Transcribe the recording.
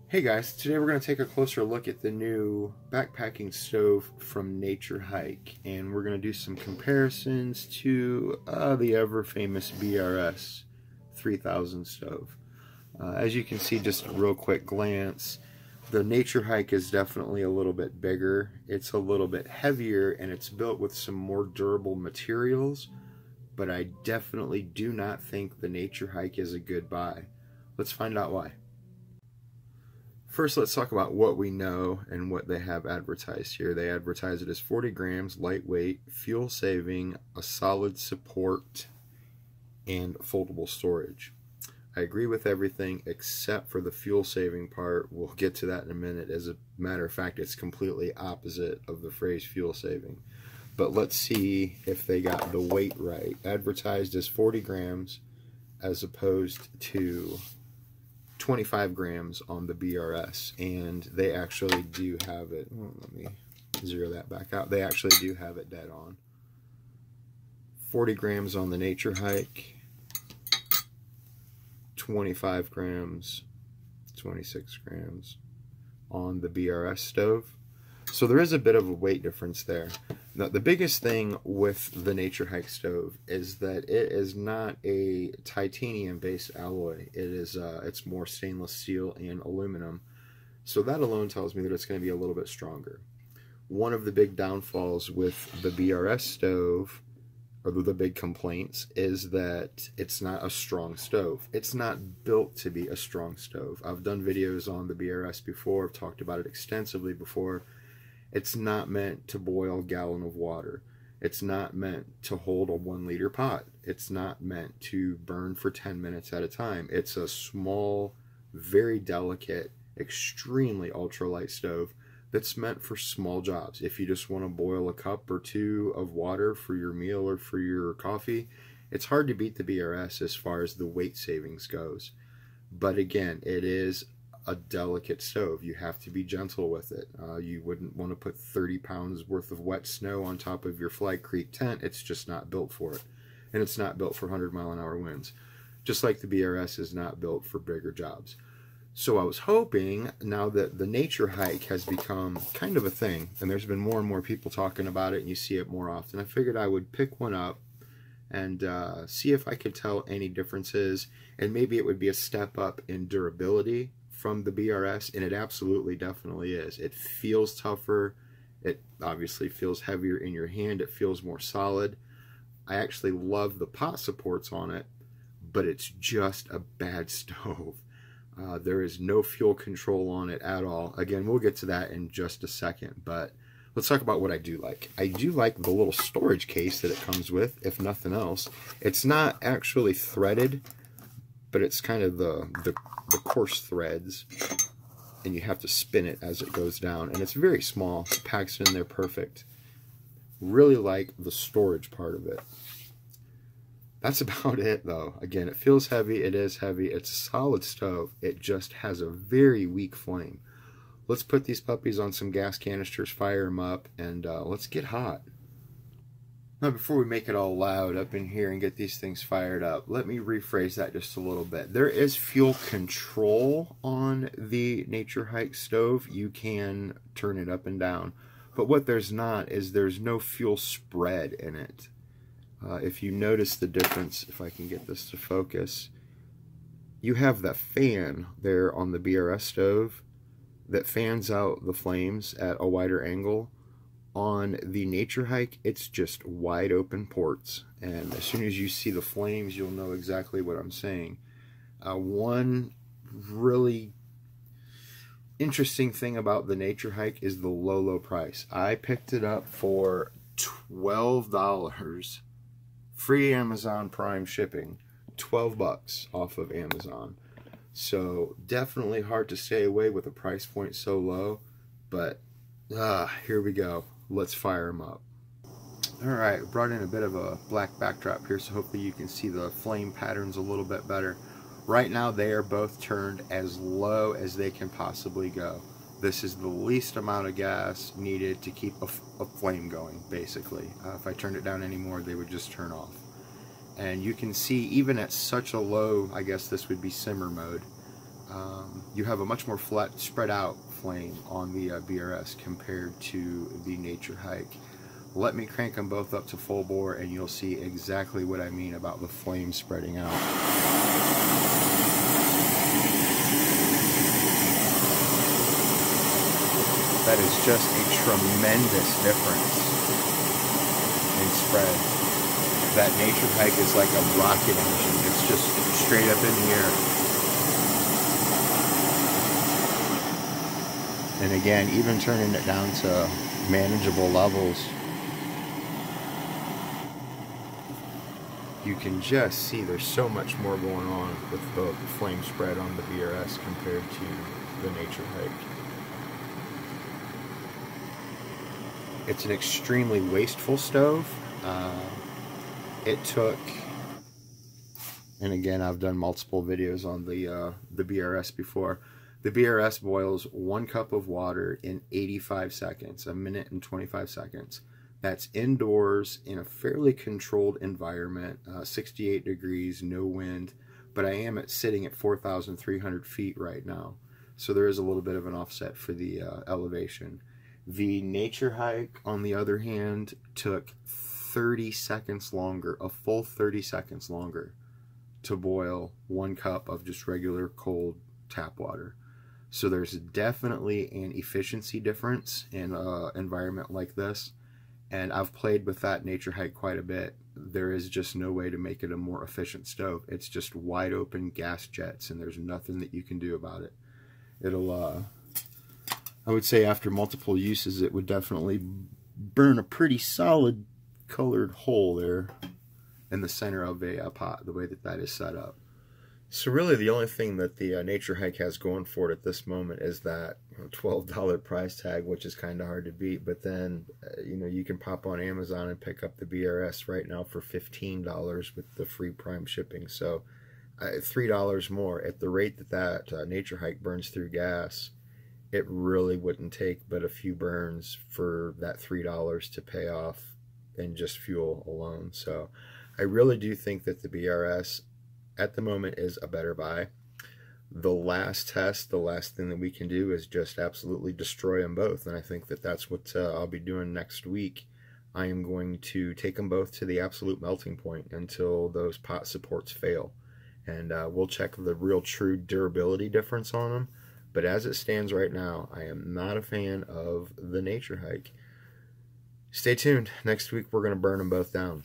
Hey guys, today we're going to take a closer look at the new backpacking stove from Naturehike, and we're going to do some comparisons to the ever famous BRS 3000 stove. As you can see, just a real quick glance, the Naturehike is definitely a little bit bigger, it's a little bit heavier, and it's built with some more durable materials, but I definitely do not think the Naturehike is a good buy. Let's find out why. First, let's talk about what we know and what they have advertised here. They advertise it as 40 grams, lightweight, fuel saving, a solid support, and foldable storage. I agree with everything except for the fuel saving part. We'll get to that in a minute. As a matter of fact, it's completely opposite of the phrase fuel saving. But let's see if they got the weight right. Advertised as 40 grams as opposed to 25 grams on the BRS, and they actually do have it. Let me zero that back out. They actually do have it dead on. 40 grams on the Naturehike, 25 grams, 26 grams on the BRS stove. So there is a bit of a weight difference there. Now, the biggest thing with the Naturehike stove is that it is not a titanium-based alloy. It is it's more stainless steel and aluminum. So that alone tells me that it's going to be a little bit stronger. One of the big downfalls with the BRS stove, or the big complaints, is that it's not a strong stove. It's not built to be a strong stove. I've done videos on the BRS before. I've talked about it extensively before. It's not meant to boil a gallon of water. It's not meant to hold a 1 liter pot. It's not meant to burn for 10 minutes at a time. It's a small, very delicate, extremely ultralight stove that's meant for small jobs. If you just want to boil a cup or two of water for your meal or for your coffee, it's hard to beat the BRS as far as the weight savings goes. But again, it is a delicate stove. You have to be gentle with it. You wouldn't want to put 30 pounds worth of wet snow on top of your Flag Creek tent. It's just not built for it. And it's not built for 100-mile-an-hour winds. Just like the BRS is not built for bigger jobs. So I was hoping, now that the Naturehike has become kind of a thing, and there's been more and more people talking about it, and you see it more often, I figured I would pick one up and see if I could tell any differences, and maybe it would be a step up in durability from the BRS, and it absolutely definitely is. It feels tougher. It obviously feels heavier in your hand. It feels more solid. I actually love the pot supports on it, but it's just a bad stove. There is no fuel control on it at all. Again, we'll get to that in just a second, but let's talk about what I do like. I do like the little storage case that it comes with, if nothing else. It's not actually threaded, but it's kind of the coarse threads, and you have to spin it as it goes down, and it's very small. It packs it in there perfect. Really like the storage part of it. That's about it, though. Again, it feels heavy. It is heavy. It's a solid stove. It just has a very weak flame. Let's put these puppies on some gas canisters, fire them up, and let's get hot. Now, before we make it all loud up in here and get these things fired up, let me rephrase that just a little bit. There is fuel control on the Naturehike stove. You can turn it up and down. But what there's not is there's no fuel spread in it. If you notice the difference, if I can get this to focus, you have that fan there on the BRS stove that fans out the flames at a wider angle. On the Naturehike, it's just wide open ports, and as soon as you see the flames, you'll know exactly what I'm saying. One really interesting thing about the Naturehike is the low price. I picked it up for $12, free Amazon Prime shipping, 12 bucks off of Amazon. So definitely hard to stay away with a price point so low, but here we go. Let's fire them up. Alright, brought in a bit of a black backdrop here, so hopefully you can see the flame patterns a little bit better. Right now they are both turned as low as they can possibly go. This is the least amount of gas needed to keep a flame going, basically. If I turned it down anymore, they would just turn off. And you can see, even at such a low, I guess this would be simmer mode, you have a much more flat, spread out flame on the BRS compared to the Naturehike. Let me crank them both up to full bore and you'll see exactly what I mean about the flame spreading out. That is just a tremendous difference in spread. That Naturehike is like a rocket engine. It's just straight up in the air. And again, even turning it down to manageable levels, you can just see there's so much more going on with the flame spread on the BRS compared to the Naturehike. It's an extremely wasteful stove. It took, and again, I've done multiple videos on the BRS before. The BRS boils 1 cup of water in 85 seconds, 1 minute and 25 seconds. That's indoors in a fairly controlled environment, 68 degrees, no wind, but I am sitting at 4,300 feet right now. So there is a little bit of an offset for the elevation. The Naturehike, on the other hand, took 30 seconds longer, a full 30 seconds longer, to boil 1 cup of just regular cold tap water. So there's definitely an efficiency difference in an environment like this. And I've played with that Naturehike quite a bit. There is just no way to make it a more efficient stove. It's just wide open gas jets, and there's nothing that you can do about it. It'll, I would say after multiple uses, it would definitely burn a pretty solid colored hole there in the center of a pot, the way that that is set up. So really the only thing that the Naturehike has going for it at this moment is that $12 price tag, which is kind of hard to beat. But then, you know, you can pop on Amazon and pick up the BRS right now for $15 with the free Prime shipping. So $3 more. At the rate that that Naturehike burns through gas, it really wouldn't take but a few burns for that $3 to pay off in just fuel alone. So I really do think that the BRS at the moment is a better buy. The last test, the last thing that we can do is just absolutely destroy them both, and I think that that's what I'll be doing next week. I am going to take them both to the absolute melting point until those pot supports fail, and we'll check the real true durability difference on them. But as it stands right now, I am not a fan of the Naturehike. Stay tuned. Next week we're going to burn them both down.